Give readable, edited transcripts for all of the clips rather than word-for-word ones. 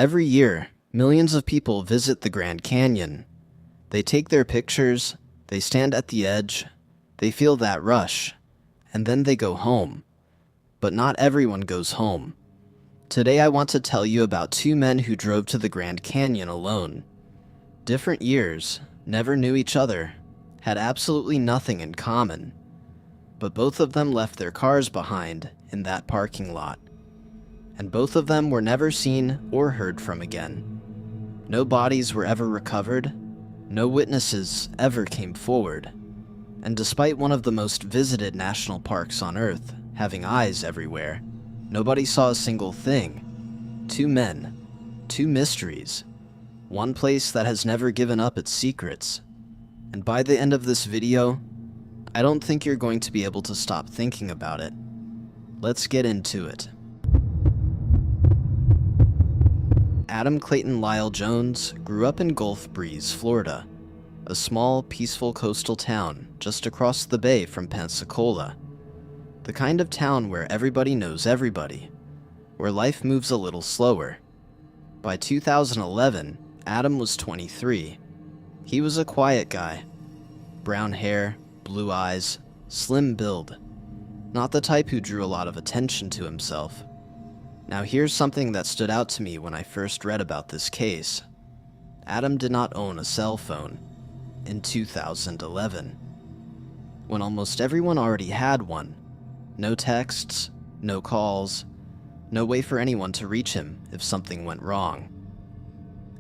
Every year, millions of people visit the Grand Canyon. They take their pictures, they stand at the edge, they feel that rush, and then they go home. But not everyone goes home. Today I want to tell you about two men who drove to the Grand Canyon alone. Different years, never knew each other, had absolutely nothing in common. But both of them left their cars behind in that parking lot. And both of them were never seen or heard from again. No bodies were ever recovered, no witnesses ever came forward. And despite one of the most visited national parks on Earth having eyes everywhere, nobody saw a single thing. Two men, two mysteries, one place that has never given up its secrets. And by the end of this video, I don't think you're going to be able to stop thinking about it. Let's get into it. Adam Clayton Lyle Jones grew up in Gulf Breeze, Florida, a small, peaceful coastal town just across the bay from Pensacola. The kind of town where everybody knows everybody, where life moves a little slower. By 2011, Adam was 23. He was a quiet guy. Brown hair, blue eyes, slim build. Not the type who drew a lot of attention to himself. Now here's something that stood out to me when I first read about this case. Adam did not own a cell phone in 2011, when almost everyone already had one. No texts, no calls, no way for anyone to reach him if something went wrong.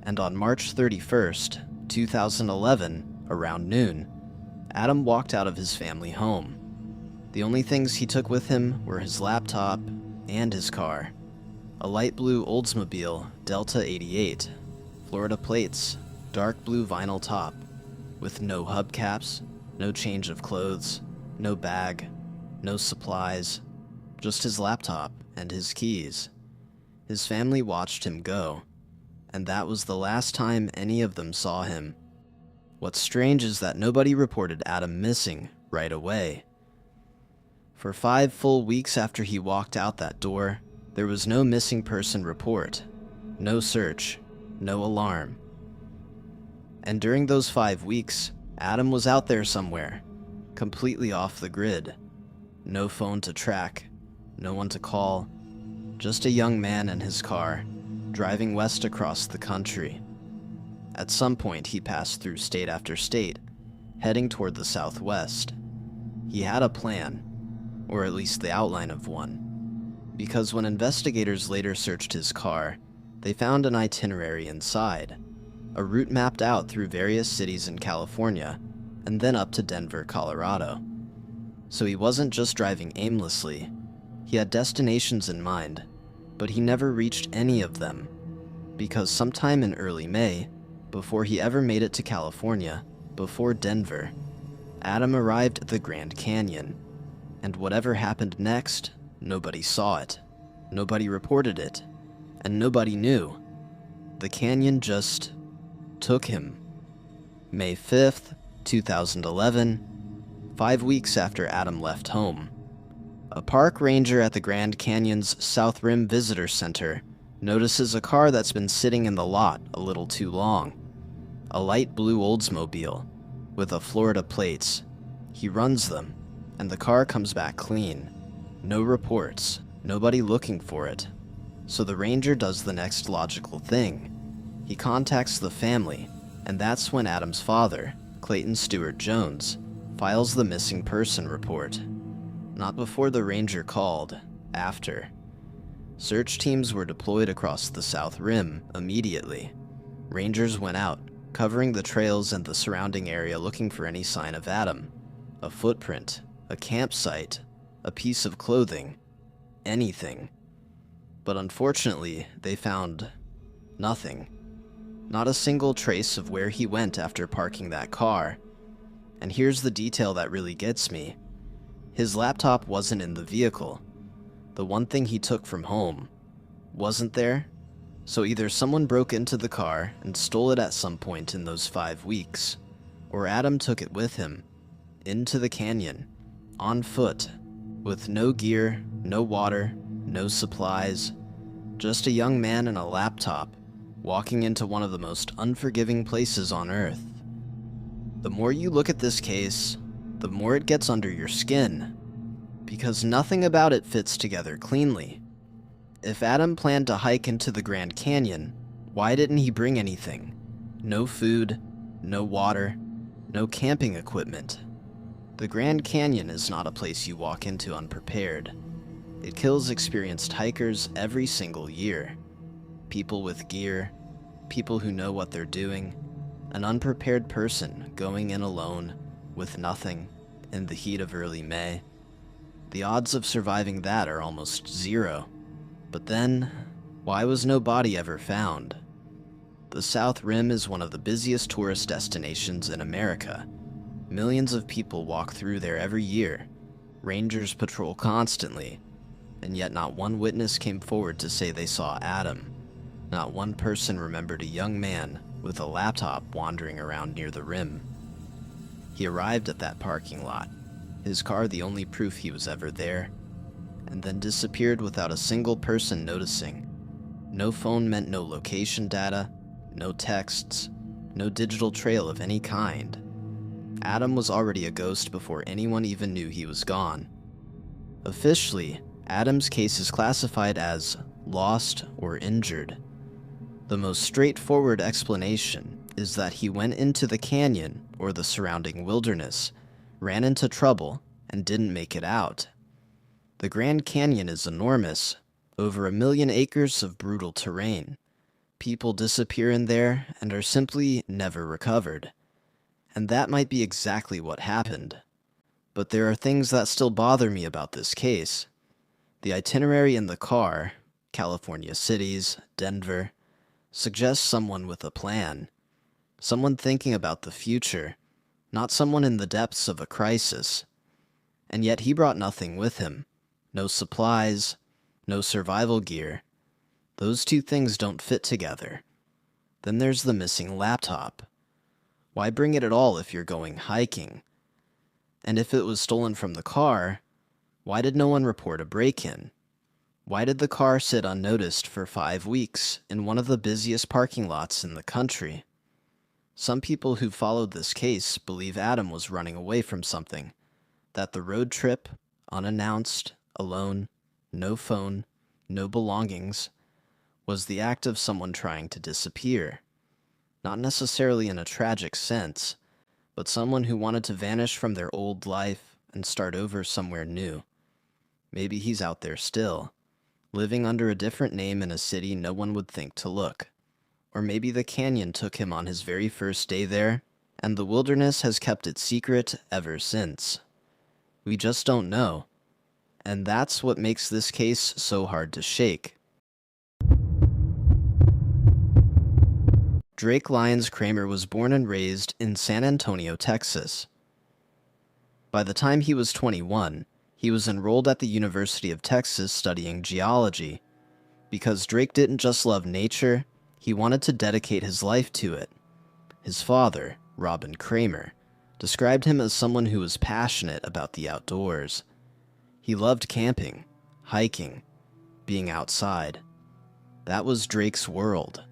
And on March 31st, 2011, around noon, Adam walked out of his family home. The only things he took with him were his laptop and his car. A light blue Oldsmobile Delta 88, Florida plates, dark blue vinyl top, with no hubcaps, no change of clothes, no bag, no supplies, just his laptop and his keys. His family watched him go, and that was the last time any of them saw him. What's strange is that nobody reported Adam missing right away. For 5 full weeks after he walked out that door, there was no missing person report, no search, no alarm. And during those 5 weeks, Adam was out there somewhere, completely off the grid. No phone to track, no one to call, just a young man in his car, driving west across the country. At some point, he passed through state after state, heading toward the southwest. He had a plan, or at least the outline of one. Because when investigators later searched his car, they found an itinerary inside, a route mapped out through various cities in California, and then up to Denver, Colorado. So he wasn't just driving aimlessly, he had destinations in mind, but he never reached any of them, because sometime in early May, before he ever made it to California, before Denver, Adam arrived at the Grand Canyon, and whatever happened next, nobody saw it, nobody reported it, and nobody knew. The canyon just took him. May 5th, 2011, 5 weeks after Adam left home. A park ranger at the Grand Canyon's South Rim Visitor Center notices a car that's been sitting in the lot a little too long. A light blue Oldsmobile with a Florida plates. He runs them, and the car comes back clean. No reports, nobody looking for it. So the ranger does the next logical thing. He contacts the family, and that's when Adam's father, Clayton Stewart Jones, files the missing person report. Not before the ranger called, after. Search teams were deployed across the South Rim immediately. Rangers went out, covering the trails and the surrounding area looking for any sign of Adam. A footprint, a campsite, a piece of clothing, anything. But unfortunately, they found nothing. Not a single trace of where he went after parking that car. And here's the detail that really gets me. His laptop wasn't in the vehicle. The one thing he took from home wasn't there. So either someone broke into the car and stole it at some point in those 5 weeks, or Adam took it with him, into the canyon, on foot, with no gear, no water, no supplies, just a young man and a laptop, walking into one of the most unforgiving places on Earth. The more you look at this case, the more it gets under your skin, because nothing about it fits together cleanly. If Adam planned to hike into the Grand Canyon, why didn't he bring anything? No food, no water, no camping equipment. The Grand Canyon is not a place you walk into unprepared. It kills experienced hikers every single year. People with gear, people who know what they're doing, an unprepared person going in alone, with nothing, in the heat of early May. The odds of surviving that are almost zero. But then, why was no body ever found? The South Rim is one of the busiest tourist destinations in America. Millions of people walk through there every year. Rangers patrol constantly, and yet not one witness came forward to say they saw Adam. Not one person remembered a young man with a laptop wandering around near the rim. He arrived at that parking lot, his car the only proof he was ever there, and then disappeared without a single person noticing. No phone meant no location data, no texts, no digital trail of any kind. Adam was already a ghost before anyone even knew he was gone. Officially, Adam's case is classified as lost or injured. The most straightforward explanation is that he went into the canyon or the surrounding wilderness, ran into trouble, and didn't make it out. The Grand Canyon is enormous, over 1 million acres of brutal terrain. People disappear in there and are simply never recovered. And that might be exactly what happened. But there are things that still bother me about this case. The itinerary in the car, California cities, Denver, suggests someone with a plan. Someone thinking about the future, not someone in the depths of a crisis. And yet he brought nothing with him. No supplies, no survival gear. Those two things don't fit together. Then there's the missing laptop. Why bring it at all if you're going hiking? And if it was stolen from the car, why did no one report a break-in? Why did the car sit unnoticed for 5 weeks in one of the busiest parking lots in the country? Some people who followed this case believe Adam was running away from something, that the road trip, unannounced, alone, no phone, no belongings, was the act of someone trying to disappear. Not necessarily in a tragic sense, but someone who wanted to vanish from their old life and start over somewhere new. Maybe he's out there still, living under a different name in a city no one would think to look. Or maybe the canyon took him on his very first day there, and the wilderness has kept it secret ever since. We just don't know. And that's what makes this case so hard to shake. Drake Lyons Kramer was born and raised in San Antonio, Texas. By the time he was 21, he was enrolled at the University of Texas studying geology. Because Drake didn't just love nature, he wanted to dedicate his life to it. His father, Robin Kramer, described him as someone who was passionate about the outdoors. He loved camping, hiking, being outside. That was Drake's world.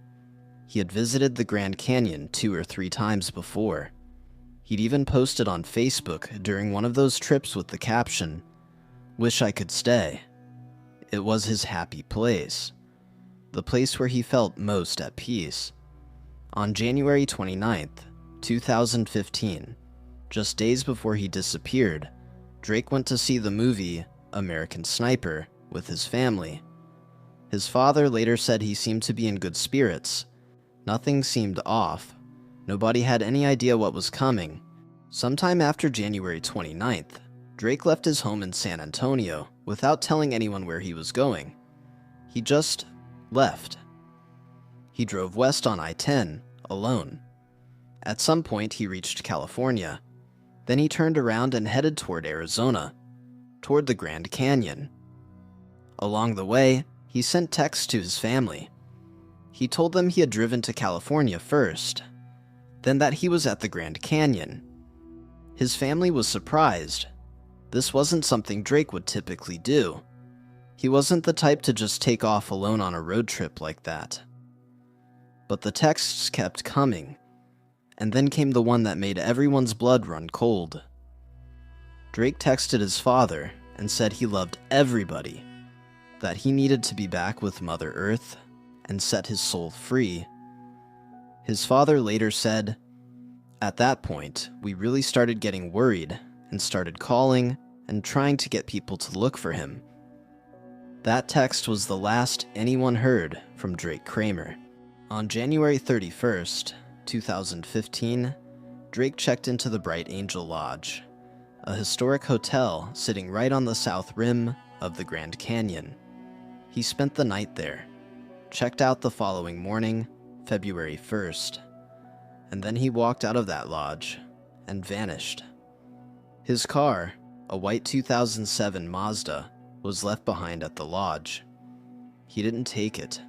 He had visited the Grand Canyon 2 or 3 times before. He'd even posted on Facebook during one of those trips with the caption, "Wish I could stay." It was his happy place, the place where he felt most at peace. On January 29th, 2015, just days before he disappeared, Drake went to see the movie American Sniper with his family. His father later said he seemed to be in good spirits. Nothing seemed off. Nobody had any idea what was coming. Sometime after January 29th, Drake left his home in San Antonio without telling anyone where he was going. He just left. He drove west on I-10, alone. At some point, he reached California. Then he turned around and headed toward Arizona, toward the Grand Canyon. Along the way, he sent texts to his family. He told them he had driven to California first, then that he was at the Grand Canyon. His family was surprised. This wasn't something Drake would typically do. He wasn't the type to just take off alone on a road trip like that. But the texts kept coming, and then came the one that made everyone's blood run cold. Drake texted his father and said he loved everybody, that he needed to be back with Mother Earth and set his soul free. His father later said, "At that point, we really started getting worried and started calling and trying to get people to look for him." That text was the last anyone heard from Drake Kramer. On January 31st, 2015, Drake checked into the Bright Angel Lodge, a historic hotel sitting right on the south rim of the Grand Canyon. He spent the night there, checked out the following morning, February 1st, and then he walked out of that lodge and vanished. His car, a white 2007 Mazda, was left behind at the lodge. He didn't take it.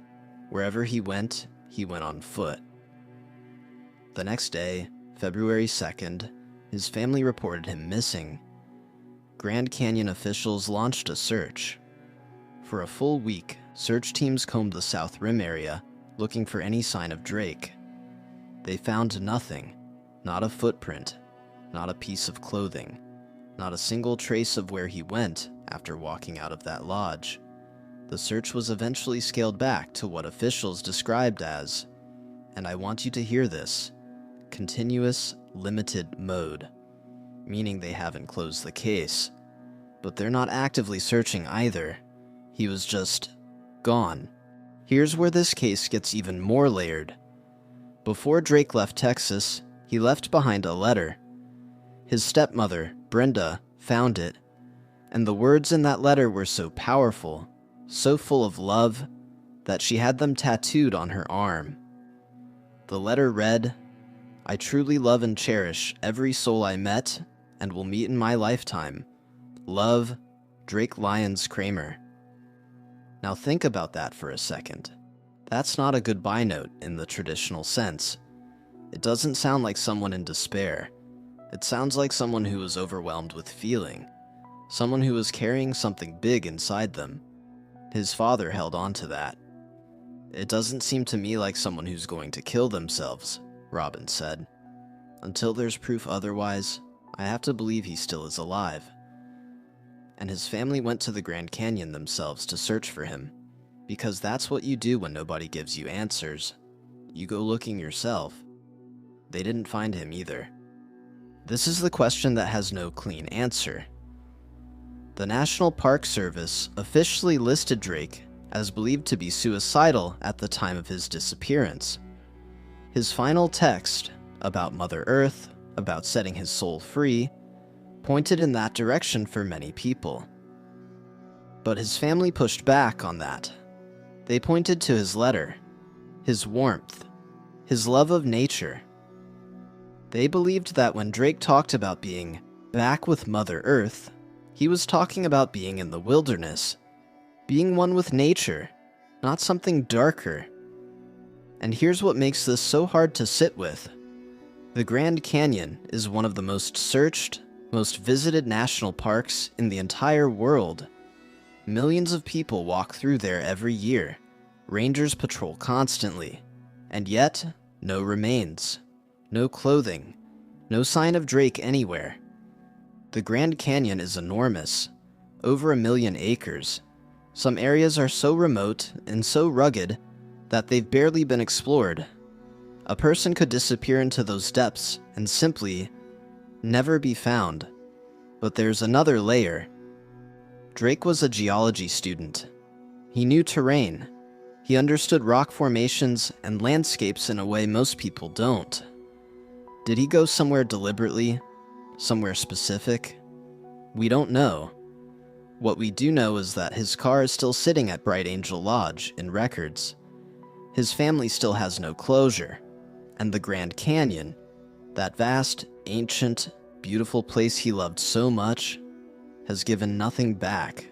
Wherever he went on foot. The next day, February 2nd, his family reported him missing. Grand Canyon officials launched a search. For a full week, search teams combed the South Rim area, looking for any sign of Drake. They found nothing. Not a footprint, not a piece of clothing, not a single trace of where he went after walking out of that lodge. The search was eventually scaled back to what officials described as, and I want you to hear this, continuous limited mode, meaning they haven't closed the case. But they're not actively searching either. He was just gone. Here's where this case gets even more layered. Before Drake left Texas, he left behind a letter. His stepmother, Brenda, found it, and the words in that letter were so powerful, so full of love, that she had them tattooed on her arm. The letter read, "I truly love and cherish every soul I met and will meet in my lifetime. Love, Drake Lyons Kramer." Now think about that for a second. That's not a goodbye note in the traditional sense. It doesn't sound like someone in despair. It sounds like someone who was overwhelmed with feeling. Someone who was carrying something big inside them. His father held on to that. "It doesn't seem to me like someone who's going to kill themselves," Robin said. "Until there's proof otherwise, I have to believe he still is alive." And his family went to the Grand Canyon themselves to search for him, because that's what you do when nobody gives you answers. You go looking yourself. They didn't find him either. This is the question that has no clean answer. The National Park Service officially listed Drake as believed to be suicidal at the time of his disappearance. His final text, about Mother Earth, about setting his soul free, pointed in that direction for many people. But his family pushed back on that. They pointed to his letter, his warmth, his love of nature. They believed that when Drake talked about being back with Mother Earth, he was talking about being in the wilderness, being one with nature, not something darker. And here's what makes this so hard to sit with. The Grand Canyon is one of the most searched, most visited national parks in the entire world. Millions of people walk through there every year. Rangers patrol constantly. And yet, no remains, no clothing, no sign of Drake anywhere. The Grand Canyon is enormous, over 1 million acres. Some areas are so remote and so rugged that they've barely been explored. A person could disappear into those depths and simply never be found. But there's another layer. Drake was a geology student. He knew terrain. He understood rock formations and landscapes in a way most people don't. Did he go somewhere deliberately? Somewhere specific? We don't know. What we do know is that his car is still sitting at Bright Angel Lodge in records. His family still has no closure. And the Grand Canyon, that vast, ancient, beautiful place he loved so much, has given nothing back.